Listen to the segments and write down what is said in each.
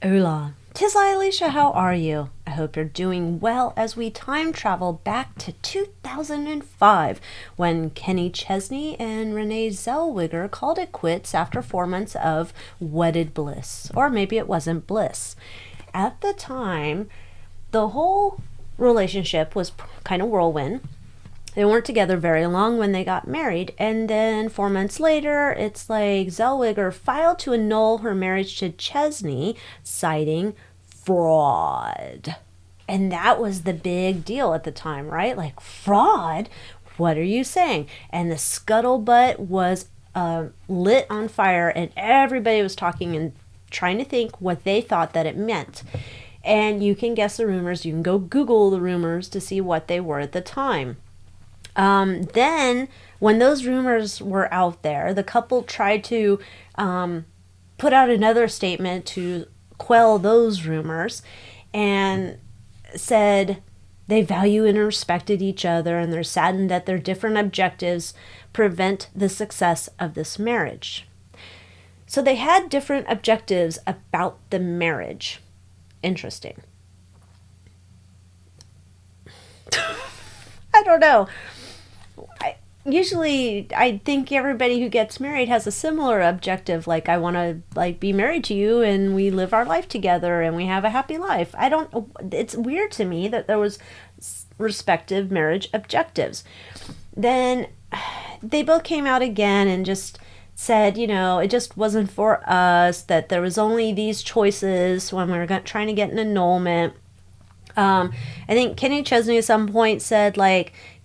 Hola. 'Tis I, Alycia. How are you? I hope you're doing well as we time travel back to 2005 when Kenny Chesney and Renee Zellweger called it quits after 4 months of wedded bliss. Or maybe it wasn't bliss. At the time, the whole relationship was kind of whirlwind. They weren't together very long when they got married, and then 4 months later, it's like Zellweger filed to annul her marriage to Chesney, citing fraud. And that was the big deal at the time, right? Like, fraud? What are you saying? And the scuttlebutt was lit on fire, and everybody was talking and trying to think what they thought that it meant. And you can guess the rumors. You can go Google the rumors to see what they were at the time. Then, when those rumors were out there, the couple tried to put out another statement to quell those rumors and said they value and respected each other and they're saddened that their different objectives prevent the success of this marriage. So they had different objectives about the marriage. Interesting. I don't know. Usually I think everybody who gets married has a similar objective, like I want to be married to you and we live our life together and we have a happy life. It's weird to me that there was respective marriage objectives. Then they both came out again and just said, it just wasn't for us, that there was only these choices when we were trying to get an annulment. I think Kenny Chesney at some point said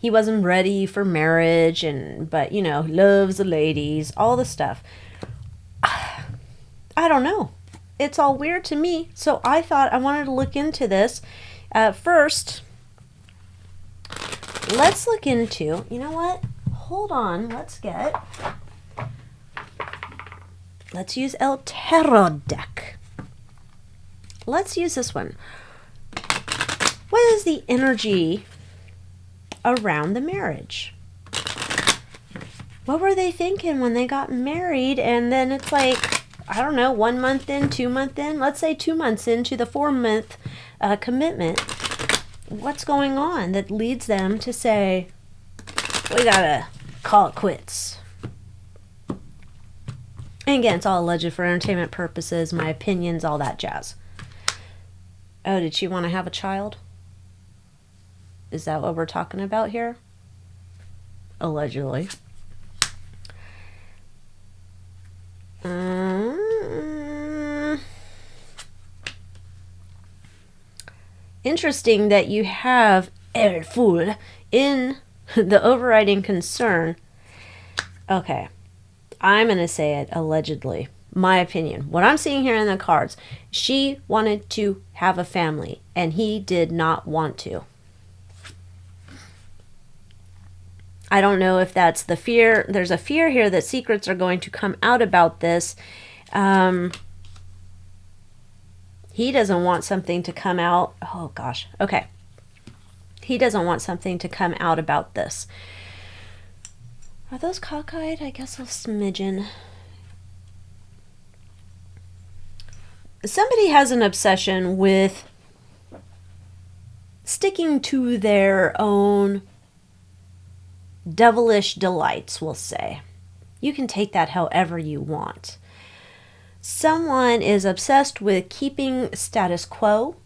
he wasn't ready for marriage but loves the ladies, all the stuff. I don't know. It's all weird to me. So I thought I wanted to look into this. First, let's look into, you know what? Hold on. Let's use El Tarot deck. Let's use this one. What is the energy around the marriage? What were they thinking when they got married? And then it's 1 month in, 2 months in, let's say 2 months into the 4-month commitment. What's going on that leads them to say, we gotta call it quits? And again, it's all alleged for entertainment purposes, my opinions, all that jazz. Oh, did she want to have a child? Is that what we're talking about here? Allegedly. Interesting that you have El Fool in the overriding concern. Okay, I'm going to say it allegedly. My opinion. What I'm seeing here in the cards, she wanted to have a family and he did not want to. I don't know if that's the fear. There's a fear here that secrets are going to come out about this. He doesn't want something to come out. Oh, gosh. Okay. He doesn't want something to come out about this. Are those cockeyed? I guess a smidgen. Somebody has an obsession with sticking to their own devilish delights, we'll say. You can take that however you want. Someone is obsessed with keeping status quo,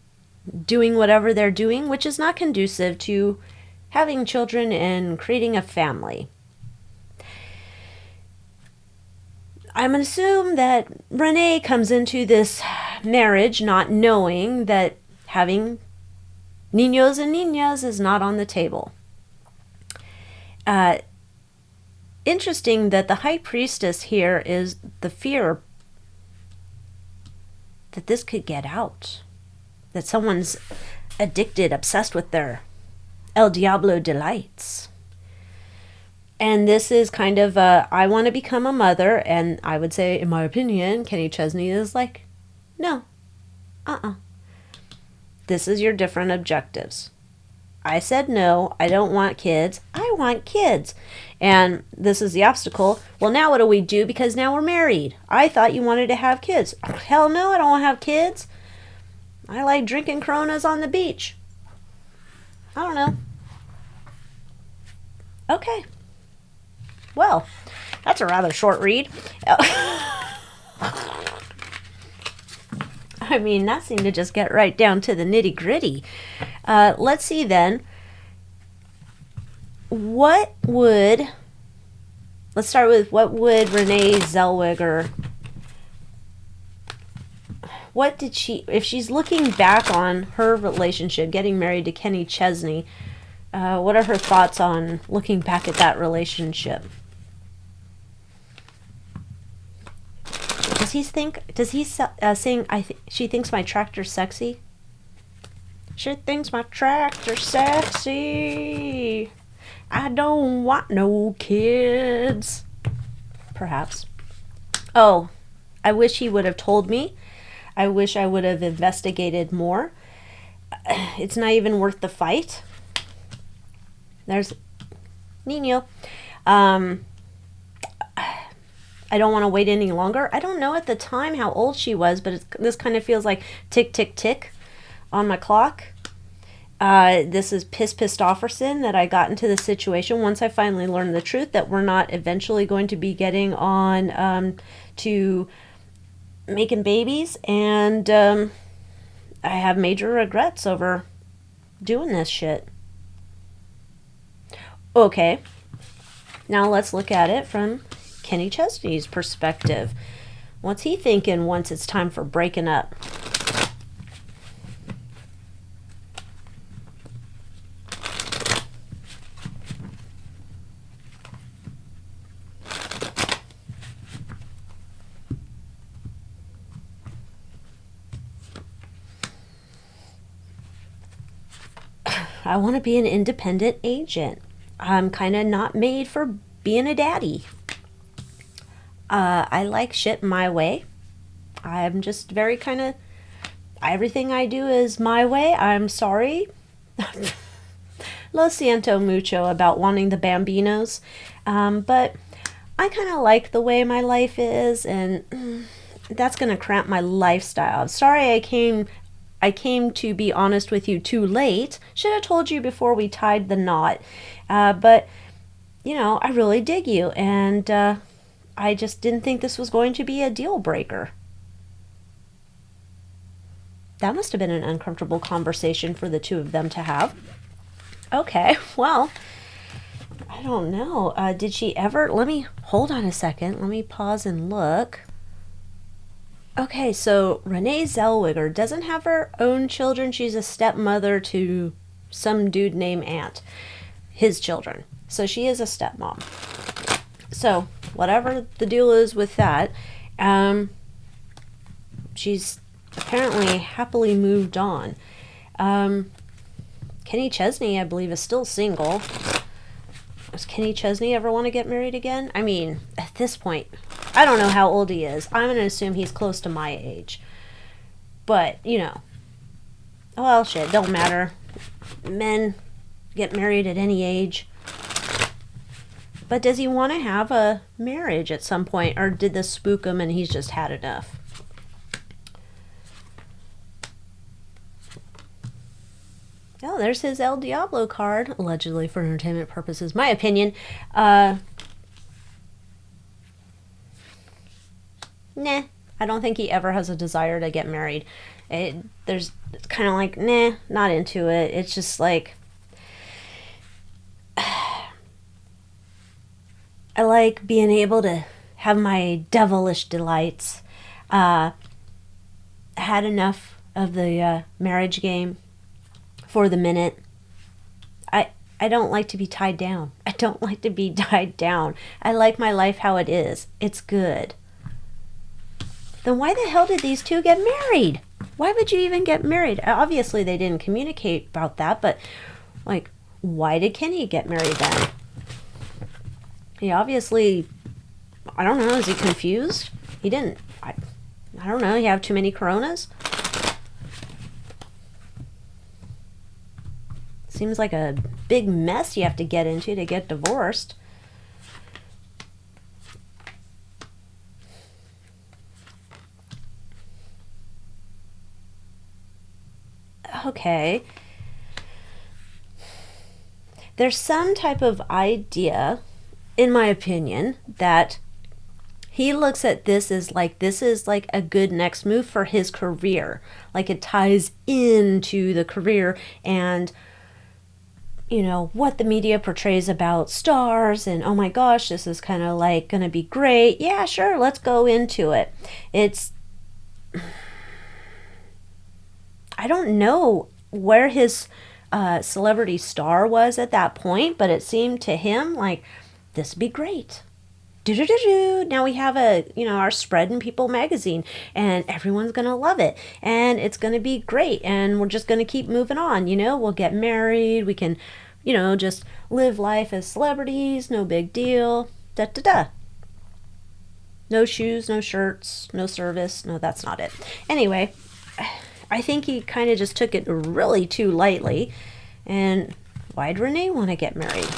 doing whatever they're doing, which is not conducive to having children and creating a family. I'm going to assume that Renee comes into this marriage not knowing that having niños and niñas is not on the table. Interesting that the high priestess here is the fear that this could get out, that someone's addicted, obsessed with their El Diablo delights. And this is kind of I want to become a mother, and I would say, in my opinion, Kenny Chesney is no, this is your different objectives. I said no, I don't want kids. I want kids. And this is the obstacle. Well, now what do we do? Because now we're married. I thought you wanted to have kids. Oh, hell no, I don't want to have kids. I like drinking Coronas on the beach. I don't know. Okay. Well, that's a rather short read. I mean, that seemed to just get right down to the nitty gritty. Let's see then. Let's start with what would Renee Zellweger, if she's looking back on her relationship, getting married to Kenny Chesney, what are her thoughts on looking back at that relationship? Does he sing, she thinks my tractor's sexy? She thinks my tractor's sexy. I don't want no kids. Perhaps. Oh, I wish he would have told me. I wish I would have investigated more. It's not even worth the fight. There's Nino. I don't want to wait any longer. I don't know at the time how old she was, but this kind of feels like tick, tick, tick on my clock. This is pissed offerson that I got into the situation once I finally learned the truth that we're not eventually going to be getting on to making babies, and I have major regrets over doing this shit. Okay, now let's look at it from Kenny Chesney's perspective. What's he thinking once it's time for breaking up? I want to be an independent agent. I'm kind of not made for being a daddy. I like shit my way. I'm just very kind of, everything I do is my way. I'm sorry. Lo siento mucho about wanting the bambinos. But I kind of like the way my life is, and that's going to cramp my lifestyle. I'm sorry I came to be honest with you too late. Should have told you before we tied the knot. But, you know, I really dig you, and I just didn't think this was going to be a deal breaker. That must have been an uncomfortable conversation for the two of them to have. Okay, well, I don't know. Did she ever... hold on a second. Let me pause and look. Okay, so Renee Zellweger doesn't have her own children. She's a stepmother to some dude named Ant. His children. So she is a stepmom. So, whatever the deal is with that, she's apparently happily moved on. Kenny Chesney, I believe, is still single. Does Kenny Chesney ever want to get married again? I mean, at this point, I don't know how old he is. I'm going to assume he's close to my age. But, you know. Well, shit, don't matter. Men get married at any age. But does he want to have a marriage at some point? Or did this spook him and he's just had enough? Oh, there's his El Diablo card. Allegedly for entertainment purposes. My opinion. Nah. I don't think he ever has a desire to get married. It's kind of like, nah, not into it. It's just like... I like being able to have my devilish delights. Had enough of the marriage game for the minute. I don't like to be tied down. I don't like to be tied down. I like my life how it is. It's good. Then why the hell did these two get married? Why would you even get married? Obviously they didn't communicate about that, but like, why did Kenny get married then? He obviously, I don't know, is he confused? He didn't, I don't know, you have too many Coronas? Seems like a big mess you have to get into to get divorced. okay, there's some type of idea, in my opinion, that he looks at this as like, this is like a good next move for his career. Like it ties into the career and, you know, what the media portrays about stars, and oh my gosh, this is kind of like gonna be great. Yeah, sure, let's go into it. I don't know where his celebrity star was at that point, but it seemed to him like this would be great. Do-do-do-do. Now we have our Spread in People magazine, and everyone's going to love it, and it's going to be great, and we're just going to keep moving on. We'll get married. We can, just live life as celebrities. No big deal. Da-da-da. No shoes, no shirts, no service. No, that's not it. Anyway, I think he kind of just took it really too lightly. And why'd Renee want to get married?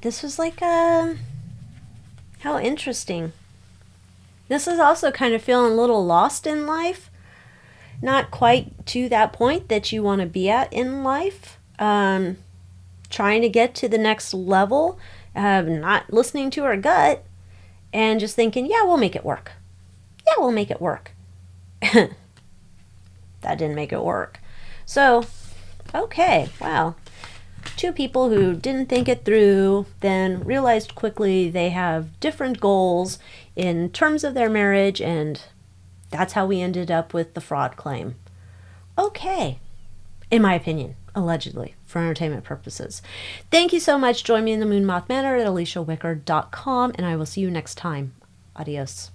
This was like, how interesting. This is also kind of feeling a little lost in life. Not quite to that point that you want to be at in life. Trying to get to the next level. Not listening to her gut. And just thinking, yeah, we'll make it work. Yeah, we'll make it work. That didn't make it work. So, okay, wow. Two people who didn't think it through, then realized quickly they have different goals in terms of their marriage, and that's how we ended up with the fraud claim. Okay, in my opinion, allegedly, for entertainment purposes. Thank you so much. Join me in the Moon Moth Manor at AlyciaWicker.com, and I will see you next time. Adios.